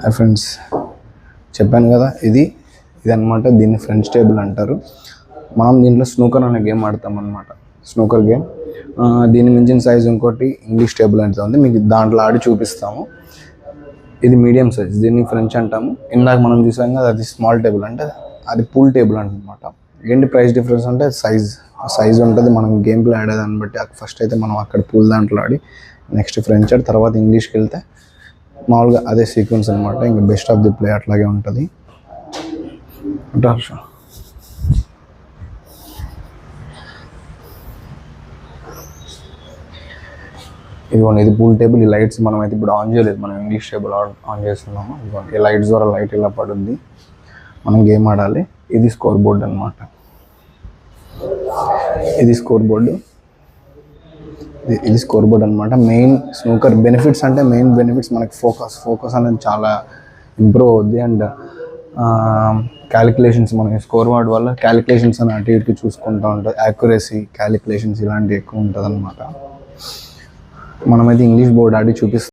Hi friends, చెప్పాను కదా ఇది అనమాట. దీన్ని ఫ్రెంచ్ టేబుల్ అంటారు. మనం దీంట్లో స్నూకర్ అనే గేమ్ ఆడతాం అనమాట. Snooker game. దీన్ని మించిన సైజు ఇంకోటి ఇంగ్లీష్ టేబుల్ అంటే ఉంది, మీకు దాంట్లో ఆడి చూపిస్తాము. ఇది మీడియం సైజ్, దీన్ని ఫ్రెంచ్ అంటాము. ఇందాక మనం చూసాం కదా, అది స్మాల్ టేబుల్, అంటే అది పూల్ టేబుల్ అనమాట. ఏంటి ప్రైస్ డిఫరెన్స్ అంటే సైజ్ ఉంటుంది. మనం గేమ్ ప్లే ఆడేదాన్ని బట్టి ఫస్ట్ అయితే మనం అక్కడ పూల్ దాంట్లో ఆడి నెక్స్ట్ ఫ్రెంచ్ ఆడి తర్వాత ఇంగ్లీష్కి వెళ్తే మామూలుగా అదే సీక్వెన్స్ అనమాట. ఇంకా బెస్ట్ ఆఫ్ ది ప్లే అట్లాగే ఉంటుంది. ఇదిగోండి, ఇది పూల్ టేబుల్. ఈ లైట్స్ మనం అయితే ఇప్పుడు ఆన్ చేయలేదు, మనం ఇంగ్లీష్ టేబుల్ ఆన్ చేస్తున్నాము. ఇదిగోండి, ఈ లైట్స్ ద్వారా లైట్ ఇలా పడుద్ది, మనం గేమ్ ఆడాలి. ఇది స్కోర్ బోర్డ్ అనమాట. ఇది స్కోర్ బోర్డు అనమాట. మెయిన్ స్నూకర్ బెనిఫిట్స్ అంటే మనకి ఫోకస్ అనేది చాలా ఇంప్రూవ్ అవుద్ది. అండ్ క్యాలిక్యులేషన్స్, మనకి స్కోర్ బోర్డ్ వల్ల క్యాలిక్యులేషన్స్ అని అటు ఇటు చూసుకుంటూ ఉంటుంది. యాక్యురసీ, క్యాలిక్యులేషన్స్ ఇలాంటివి ఎక్కువ ఉంటుంది అనమాట. మనమైతే ఇంగ్లీష్ బోర్డ్ ఆడి చూపిస్తాం.